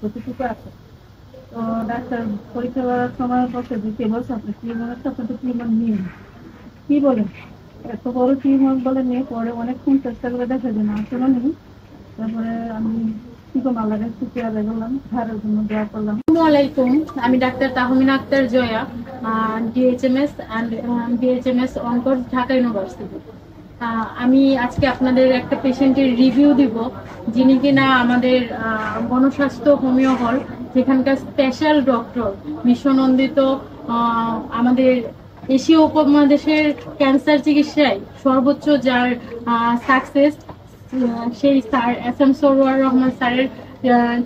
কতটুকু আছে। তো ডাক্তার পরীক্ষা করার সময় বলছে যে কে বলছে আপনি টিউমার আছে, আপনি তো টিউমার নিয়ে কি বলেন, এত বড় টিউমার বলে নিয়ে পরে অনেকক্ষণ চেষ্টা করে দেখা যায় না আসলে নেই। তারপরে আমি কি করলাম, আল্লাহর কাছে চেয়ারে গেলাম, ধারের জন্য দোয়া করলাম। আসসালামু আলাইকুম, আমি ডাক্তার তাহমিনা আক্তার জয়া, ডিএইচএমএস অনকোর, ঢাকা ইউনিভার্সিটি। আমি আজকে আপনাদের একটা পেশেন্টের রিভিউ দিব, যিনি কিনা আমাদের গণস্বাস্থ্য হোমিও হল যেখানকার স্পেশাল ডক্টর, বিশ্বনন্দিত, আমাদের এশীয় উপমহাদেশের ক্যান্সার চিকিৎসায় সর্বোচ্চ যার সাকসেস, সেই স্যার এস.এম. সরওয়ার রহমান স্যারের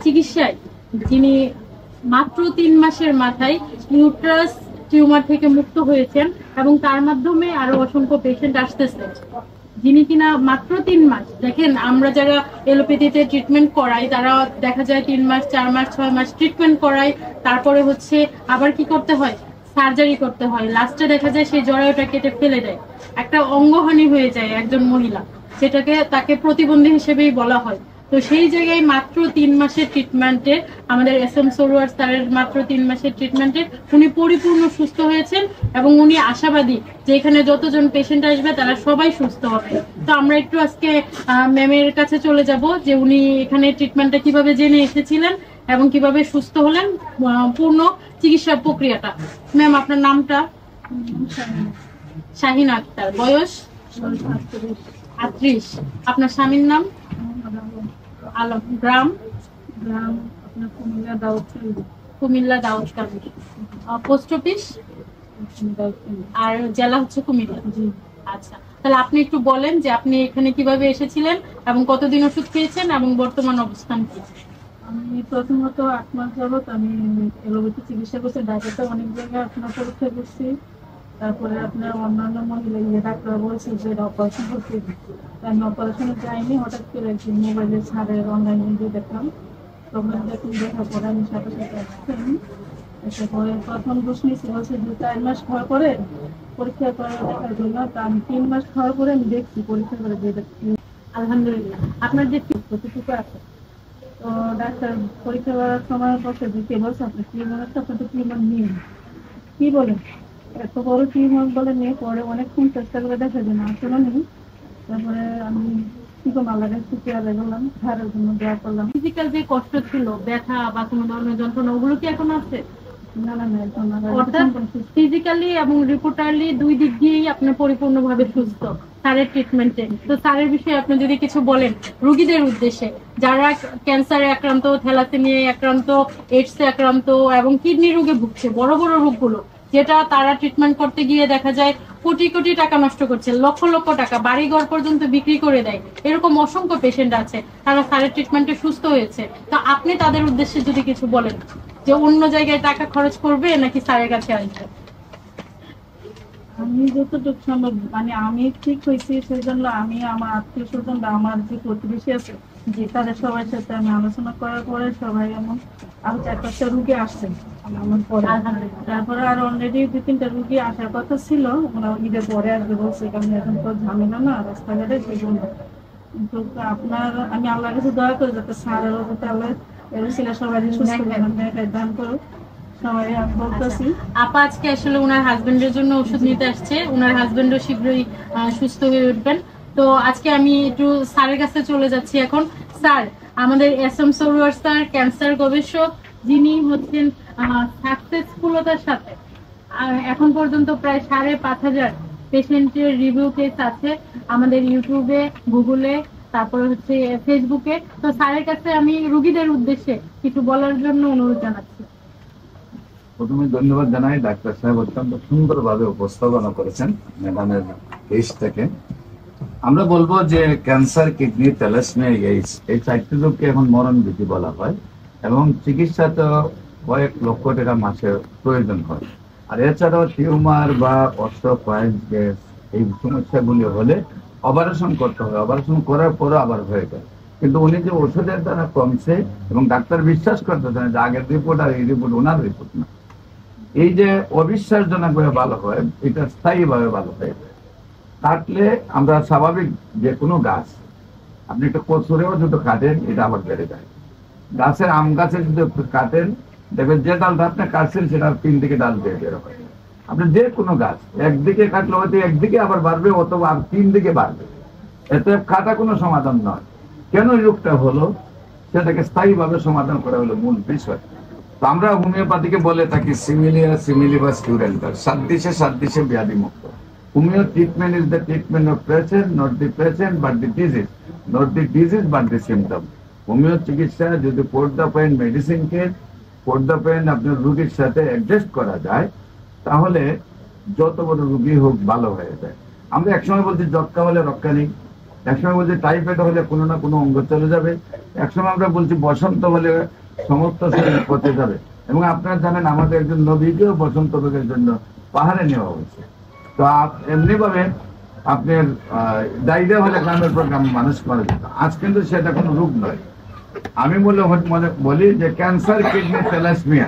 চিকিৎসায় যিনি মাত্র 3 মাসের মাথায় ইউট্রাস টিউমার থেকে মুক্ত হয়েছেন এবং তার মাধ্যমে আরো অসংখ্য পেশেন্ট আসতেছে, যিনি কিনা মাত্র 3 মাস। দেখেন, আমরা যারা এলোপ্যাথিতে ট্রিটমেন্ট করাই তারা দেখা যায় 3 মাস, 4 মাস, 6 মাস ট্রিটমেন্ট করাই, তারপরে হচ্ছে আবার কি করতে হয়, সার্জারি করতে হয়, লাস্টে দেখা যায় সেই জরায়ুটা কেটে ফেলে দেয়, একটা অঙ্গহানি হয়ে যায় একজন মহিলা, সেটাকে তাকে প্রতিবন্ধী হিসেবেই বলা হয়। তো সেই জায়গায় মাত্র 3 মাসের ট্রিটমেন্টে, আমাদের এস.এম. সরওয়ার স্যারের মাত্র 3 মাসের ট্রিটমেন্টে উনি পরিপূর্ণ সুস্থ হয়েছেন এবং উনি আশাবাদী যে এখানে যতজন পেশেন্ট আসবে তারা সবাই সুস্থ হবে। তো আমরা একটু আজকে ম্যামের কাছে চলে যাব যে উনি এখানে ট্রিটমেন্টটা কিভাবে জেনে এসেছিলেন এবং কিভাবে সুস্থ হলেন, পূর্ণ চিকিৎসা প্রক্রিয়াটা। ম্যাম, আপনার নামটা? শাহিনা আক্তার, বয়স 38। আপনার স্বামীর নাম? আলম। গ্রাম? আপনার কুমিল্লা দাউদকান্দি। Post office? আর জেলা হচ্ছে কুমিল্লা। আচ্ছা, তাহলে আপনি একটু বলেন যে আপনি এখানে কিভাবে এসেছিলেন এবং কতদিন ওষুধ খেয়েছেন এবং বর্তমান অবস্থান কি? আমি প্রথমত 8 মাস যাবত আমি এলোপ্যাথি চিকিৎসা করছি, ঢাকাতে অনেক জায়গায় আপনার পরীক্ষা করছি। তারপরে আপনার অন্যান্য মহিলা ডাক্তার বলছে যে অপারেশন করতে, আমি অপারেশনে যাইনি। হঠাৎ করে একদিন মোবাইলে ছাড়ের অনলাইনে দিয়ে দেখলাম, তখন দেখার পরে আমি সাথে সাথে আসলাম। এসে পরে প্রথম ডোজ নিয়েছি, বলছে 2-4 মাস খাওয়ার পরে পরীক্ষা করে দেখার জন্য। তা আমি 3 মাস খাওয়ার পরে আমি দেখছি, পরীক্ষা করে দিয়ে দেখছি। আলহামদুলিল্লাহ। আপনার যে কতটুকু আছে। তো ডাক্তার পরীক্ষা করার সময় বলছে যে কে বলছে আপনি টিউমার আছে, আপনি তো টিউমার নিয়ে কি বলেন, এত বড় টিউমার বলে নিয়ে পরে অনেকক্ষণ চেষ্টা করে দেখা যায় না আসলে নেই। তারপরে আমি কি করলাম, আল্লাহর কাছে চেয়ারে গেলাম, ধারের জন্য দোয়া করলাম। ফিজিক্যাল যে কষ্ট ছিল, ব্যথা বা কোনো ধরনের যন্ত্রণা, ওগুলো কি এখন আছে? না না না, এখন অর্থাৎ ফিজিক্যালি এবং রিপোর্টারলি দুই দিক দিয়েই আপনি পরিপূর্ণভাবে সুস্থ স্যারের ট্রিটমেন্টে। তো স্যারের বিষয়ে আপনি যদি কিছু বলেন রোগীদের উদ্দেশ্যে, যারা ক্যান্সারে আক্রান্ত, থ্যালাসেমিয়ায় আক্রান্ত, এইডসে আক্রান্ত এবং কিডনি রোগে ভুগছে, বড় বড় রোগগুলো যেটা তারা ট্রিটমেন্ট করতে গিয়ে দেখা যায় কোটি কোটি টাকা নষ্ট করছে, লক্ষ লক্ষ টাকা, বাড়িঘর পর্যন্ত বিক্রি করে দেয়, এরকম অসংখ্য পেশেন্ট আছে, তারা স্যারের ট্রিটমেন্টে সুস্থ হয়েছে। তো আপনি তাদের উদ্দেশ্যে যদি কিছু বলেন যে অন্য জায়গায় টাকা খরচ করবে নাকি স্যারের কাছে আসবে। আমি যতটুকু সম্ভব, মানে আমি ঠিক হয়েছি সেই জন্য আমি আমার আত্মীয় স্বজন বা আমার যে প্রতিবেশী আছে যে তাদের সবার সাথে আমি আলোচনা করার পরে সবাই এমন আরো 4-5টা রুগী আসছেন আমার পরে। তারপরে আর অলরেডি 2-3টা রুগী আসার কথা ছিল, ওরা ঈদের পরে আসবে বলছে, কারণ এখন তো ঝামেলা না রাস্তাঘাটে, সেই জন্য। কিন্তু আপনার আমি আল্লাহর কাছে দয়া করি যাতে স্যারেরও যাতে আল্লাহ ছিল সবাই সুস্থ দান করো। আপা আজকে আসলে ওনার হাজবেন্ডের জন্য ওষুধ নিতে আসছে, ওনার হাজবেন্ডও শীঘ্রই সুস্থ হয়ে উঠবেন। তো আজকে আমি একটু স্যারের কাছে চলে যাচ্ছি এখন। স্যার, আমাদের এস.এম. সরওয়ার স্যার ক্যান্সার গবেষক, যিনি হচ্ছেন সাকসেসফুলতার সাথে এখন পর্যন্ত প্রায় 5,500 পেশেন্টের রিভিউ কেস আছে আমাদের ইউটিউবে, গুগলে, তারপরে হচ্ছে ফেসবুকে। তো স্যারের কাছে আমি রোগীদের উদ্দেশ্যে কিছু বলার জন্য অনুরোধ জানাচ্ছি। প্রথমে ধন্যবাদ জানাই, ডাক্তার সাহেব অত্যন্ত সুন্দরভাবে উপস্থাপনা করেছেন ম্যাডামের কেসটাকে। আমরা বলবো যে ক্যান্সার, কিডনি, থ্যালাসেমিয়া, এইডস, এই 4টি রোগকে এখন মরণ ভীতি বলা হয় এবং চিকিৎসা তো কয়েক লক্ষ টাকা মাসে প্রয়োজন হয়। আর এছাড়াও টিউমার বা অস্ট্রোপাইলস গ্যাস, এই সমস্যাগুলি হলে অপারেশন করতে হয়, অপারেশন করার পরও আবার হয়ে যায়। কিন্তু উনি যে ওষুধের দ্বারা কমছে এবং ডাক্তার বিশ্বাস করতেছেন যে আগের রিপোর্ট আর এই রিপোর্ট ওনার রিপোর্ট না, এই যে অবিশ্বাসজনক ভাবে ভালো হয়, এটা স্থায়ী ভাবে ভালো হয়ে যায়। কাটলে আমরা স্বাভাবিক যে কোনো গাছ, আপনি একটা কচুরেও দুটো কাটেন, এটা আবার বেড়ে যায়। গাছের আম গাছে যদি কাটেন দেখবেন যে ডালটা আপনি কাটছেন সেটা 3 দিকে ডাল দিয়ে বেরোবে। আপনি যে কোনো গাছ একদিকে কাটলে হয়তো একদিকে আবার বাড়বে, অথবা আর 3 দিকে বাড়বে। এতে কাটা কোনো সমাধান নয়। কেন এই রোগটা হলো সেটাকে স্থায়ীভাবে সমাধান করা হলো মূল বিষয়। তো আমরা হোমিওপ্যাথিকে বলে থাকি সিমিলিয়া সিমিলিবাস কিউরেন্টার, সাদৃশ্যে ব্যাধি মুক্ত। Homeo treatment is the treatment of patient, not the patient but the disease, not the disease but the symptom. Homeo চিকিৎসা যদি ফর দ্য পেইন মেডিসিনকে ফর দ্য পেইন আপনার রোগীর সাথে অ্যাডজাস্ট করা যায়, তাহলে যত বড় রোগী হোক ভালো হয়ে যায়। আমরা একসময় বলছি যক্কা হলে রক্ষা নেই, একসময় বলছি টাইফয়েড হলে কোনো না কোনো অঙ্গ চলে যাবে, একসময় আমরা বলছি বসন্ত হলে সমস্ত শরীর পচে যাবে। এবং আপনারা জানেন আমাদের একজন নবীকেও বসন্ত রোগের জন্য পাহাড়ে নেওয়া হয়েছে। তো এমনি ভাবে আপনার ডায়রিয়া হলে গ্রামের পর গ্রাম মানুষ মারা যেত। আজ কিন্তু সেটা কোনো রোগ নয়। আমি বলি যে ক্যান্সার, কিডনি, থ্যালাসেমিয়া,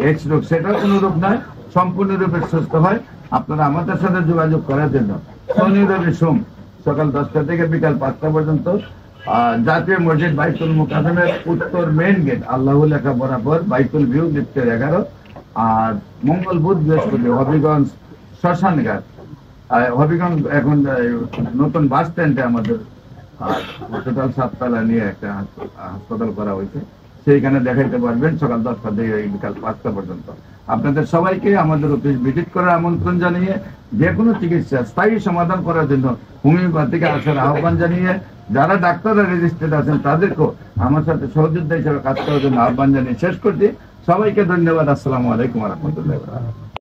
এইডস রোগ সেটাও কোনো রোগ নয়, সম্পূর্ণরূপে সুস্থ হয়। আপনারা আমাদের সাথে যোগাযোগ করার জন্য শনি রবি সোম সকাল 10টা থেকে বিকাল 5টা পর্যন্ত জাতীয় মসজিদ বাইতুল মুকাররমের উত্তর মেইন গেট আল্লাহু লেখা বরাবর বাইতুল ভিউ লিফটের 11, আর মঙ্গল বুধ বৃহস্পতি হবিগঞ্জ শ্মশানঘাট, হবিগঞ্জ এখন নতুন বাস স্ট্যান্ডে আমাদের টোটাল 7 তলা নিয়ে একটা হাসপাতাল করা হয়েছে, সেইখানে দেখাইতে পারবেন সকাল 10টা থেকে বিকাল 5টা পর্যন্ত। আপনাদের সবাইকে আমাদের অফিস ভিজিট করার আমন্ত্রণ জানিয়ে যে কোনো চিকিৎসা স্থায়ী সমাধান করার জন্য হোমিওপ্যাথিকে আসার আহ্বান জানিয়ে যারা ডাক্তাররা রেজিস্টার্ড আছেন তাদেরকেও আমার সাথে সহযোদ্ধা হিসেবে কাজ করার জন্য আহ্বান জানিয়ে শেষ করছি। সবাইকে ধন্যবাদ। আসসালামু আলাইকুম ওয়া রাহমাতুল্লাহি ওয়া বারাকাতুহু।